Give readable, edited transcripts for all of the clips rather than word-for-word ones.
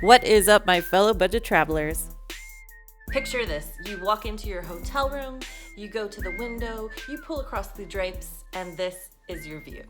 What is up, my fellow budget travelers? Picture this. You walk into your hotel room, you go to the window, you pull across the drapes, and this is your view.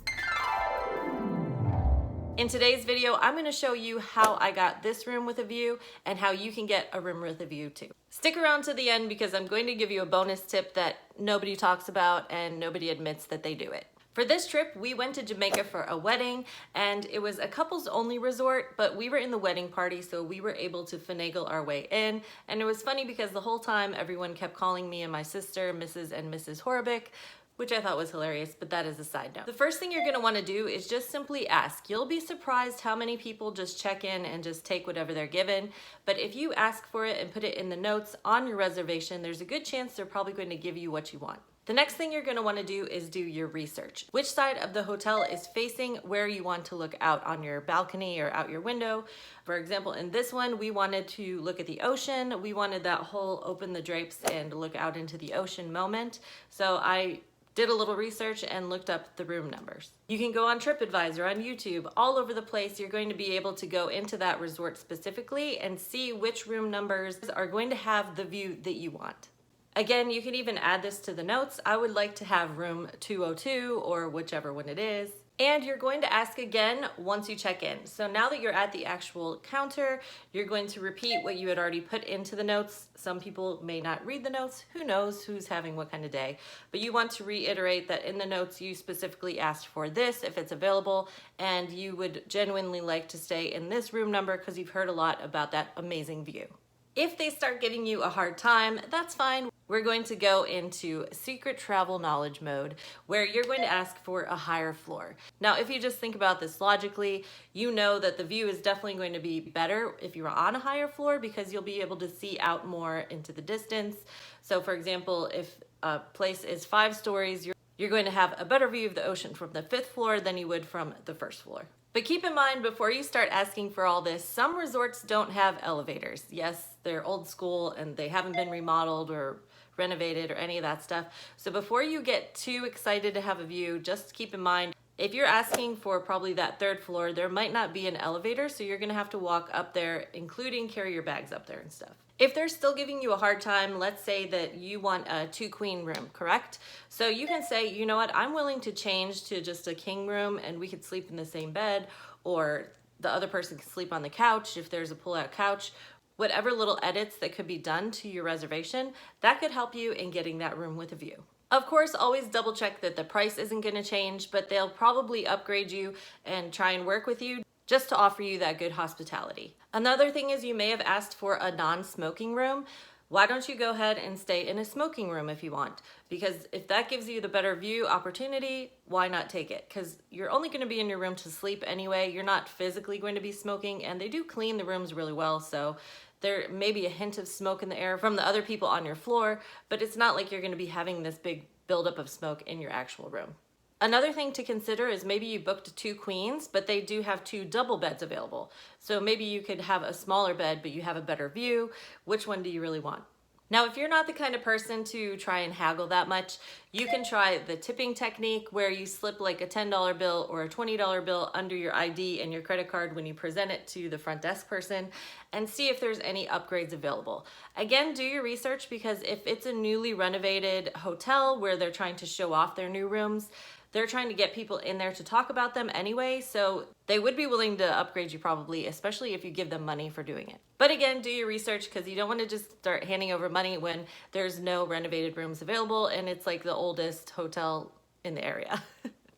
In today's video, I'm going to show you how I got this room with a view and how you can get a room with a view too. Stick around to the end because I'm going to give you a bonus tip that nobody talks about and nobody admits that they do it. For this trip, we went to Jamaica for a wedding, and it was a couples only resort, but we were in the wedding party, so we were able to finagle our way in. And it was funny because the whole time everyone kept calling me and my sister Mrs. and Mrs. Horbick, which I thought was hilarious, but that is a side note. The first thing you're gonna wanna do is just simply ask. You'll be surprised how many people just check in and just take whatever they're given. But if you ask for it and put it in the notes on your reservation, there's a good chance they're probably going to give you what you want. The next thing you're gonna wanna do is do your research. Which side of the hotel is facing where you want to look out on your balcony or out your window. For example, in this one, we wanted to look at the ocean. We wanted that whole open the drapes and look out into the ocean moment. So I did a little research and looked up the room numbers. You can go on TripAdvisor, on YouTube, all over the place. You're going to be able to go into that resort specifically and see which room numbers are going to have the view that you want. Again, you can even add this to the notes. I would like to have room 202 or whichever one it is. And you're going to ask again once you check in. So now that you're at the actual counter, you're going to repeat what you had already put into the notes. Some people may not read the notes. Who knows who's having what kind of day? But you want to reiterate that in the notes you specifically asked for this if it's available, and you would genuinely like to stay in this room number because you've heard a lot about that amazing view. If they start giving you a hard time, that's fine. We're going to go into secret travel knowledge mode where you're going to ask for a higher floor. Now, if you just think about this logically, you know that the view is definitely going to be better if you're on a higher floor because you'll be able to see out more into the distance. So for example, if a place is 5 stories, you're going to have a better view of the ocean from the 5th floor than you would from the 1st floor. But keep in mind, before you start asking for all this, some resorts don't have elevators. Yes, they're old school and they haven't been remodeled or renovated or any of that stuff. So before you get too excited to have a view, just keep in mind, if you're asking for probably that 3rd floor, there might not be an elevator, so you're gonna have to walk up there, including carry your bags up there and stuff. If they're still giving you a hard time, let's say that you want a 2-queen room, correct? So you can say, you know what, I'm willing to change to just a king room and we could sleep in the same bed, or the other person can sleep on the couch if there's a pull-out couch. Whatever little edits that could be done to your reservation, that could help you in getting that room with a view. Of course, always double check that the price isn't gonna change, but they'll probably upgrade you and try and work with you just to offer you that good hospitality. Another thing is you may have asked for a non-smoking room. Why don't you go ahead and stay in a smoking room if you want? Because if that gives you the better view opportunity, why not take it? Because you're only gonna be in your room to sleep anyway. You're not physically going to be smoking, and they do clean the rooms really well, so there may be a hint of smoke in the air from the other people on your floor, but it's not like you're gonna be having this big buildup of smoke in your actual room. Another thing to consider is maybe you booked 2 queens, but they do have 2 double beds available. So maybe you could have a smaller bed, but you have a better view. Which one do you really want? Now, if you're not the kind of person to try and haggle that much, you can try the tipping technique where you slip like a $10 bill or a $20 bill under your ID and your credit card when you present it to the front desk person and see if there's any upgrades available. Again, do your research because if it's a newly renovated hotel where they're trying to show off their new rooms, they're trying to get people in there to talk about them anyway, so they would be willing to upgrade you probably, especially if you give them money for doing it. But again, do your research because you don't want to just start handing over money when there's no renovated rooms available and it's like the oldest hotel in the area.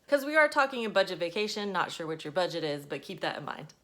Because we are talking a budget vacation, not sure what your budget is, but keep that in mind.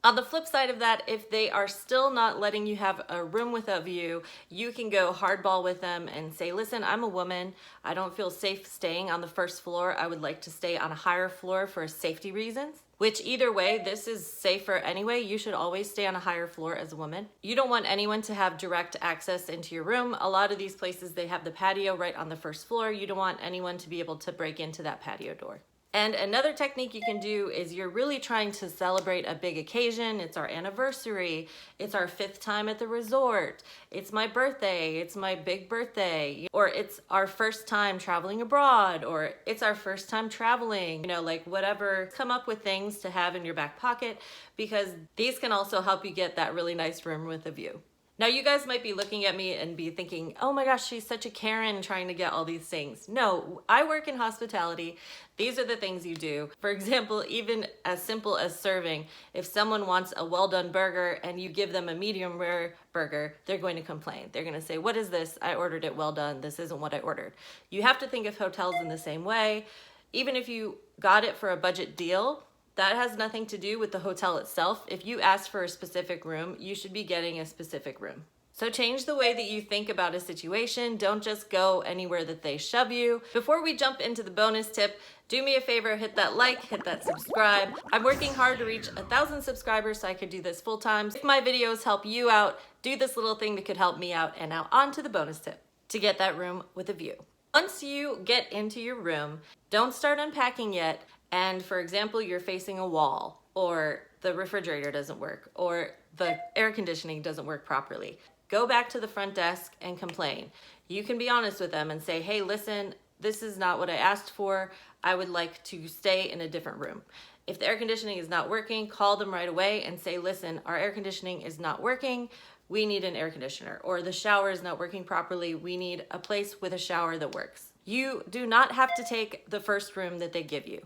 On the flip side of that, if they are still not letting you have a room with a view, you can go hardball with them and say, listen, I'm a woman. I don't feel safe staying on the 1st floor. I would like to stay on a higher floor for safety reasons. Which either way, this is safer anyway. You should always stay on a higher floor as a woman. You don't want anyone to have direct access into your room. A lot of these places, they have the patio right on the 1st floor. You don't want anyone to be able to break into that patio door. And another technique you can do is you're really trying to celebrate a big occasion. It's our anniversary. It's our 5th time at the resort. It's my birthday. It's my big birthday. Or it's our first time traveling abroad. Or it's our first time traveling. You know, like whatever. Come up with things to have in your back pocket because these can also help you get that really nice room with a view. Now you guys might be looking at me and be thinking, oh my gosh, she's such a Karen trying to get all these things. No, I work in hospitality. These are the things you do. For example, even as simple as serving, if someone wants a well-done burger and you give them a medium rare burger, they're going to complain. They're going to say, what is this? I ordered it well done. This isn't what I ordered. You have to think of hotels in the same way. Even if you got it for a budget deal, that has nothing to do with the hotel itself. If you ask for a specific room, you should be getting a specific room. So change the way that you think about a situation. Don't just go anywhere that they shove you. Before we jump into the bonus tip, do me a favor, hit that like, hit that subscribe. I'm working hard to reach 1,000 subscribers so I could do this full time. If my videos help you out, do this little thing that could help me out. And now on to the bonus tip to get that room with a view. Once you get into your room, don't start unpacking yet. And for example, you're facing a wall, or the refrigerator doesn't work, or the air conditioning doesn't work properly. Go back to the front desk and complain. You can be honest with them and say, hey, listen, this is not what I asked for. I would like to stay in a different room. If the air conditioning is not working, call them right away and say, listen, our air conditioning is not working. We need an air conditioner. Or the shower is not working properly. We need a place with a shower that works. You do not have to take the first room that they give you.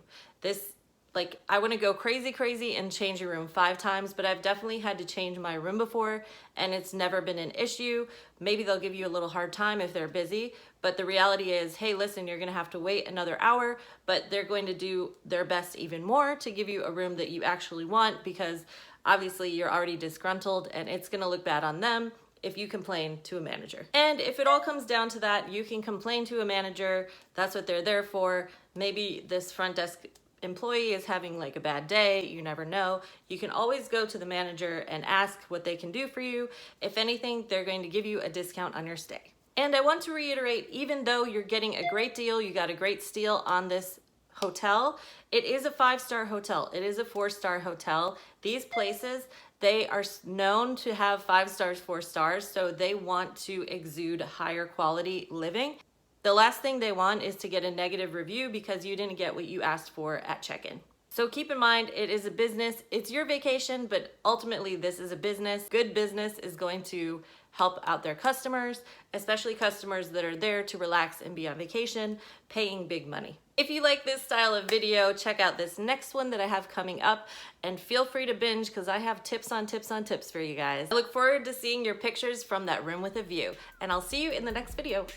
I want to go crazy and change your room 5 times, but I've definitely had to change my room before and it's never been an issue. Maybe they'll give you a little hard time if they're busy, but the reality is, hey, listen, you're going to have to wait another hour, but they're going to do their best even more to give you a room that you actually want because obviously you're already disgruntled and it's going to look bad on them if you complain to a manager. And if it all comes down to that, you can complain to a manager. That's what they're there for. Maybe this front desk employee is having like a bad day, you never know. You can always go to the manager and ask what they can do for you. If anything, they're going to give you a discount on your stay. And I want to reiterate, even though you're getting a great deal, you got a great steal on this hotel, it is a 5-star hotel. It is a 4-star hotel. These places, they are known to have 5 stars, 4 stars, so they want to exude higher quality living. The last thing they want is to get a negative review because you didn't get what you asked for at check-in. So keep in mind, it is a business. It's your vacation, but ultimately this is a business. Good business is going to help out their customers, especially customers that are there to relax and be on vacation, paying big money. If you like this style of video, check out this next one that I have coming up and feel free to binge because I have tips on tips on tips for you guys. I look forward to seeing your pictures from that room with a view and I'll see you in the next video.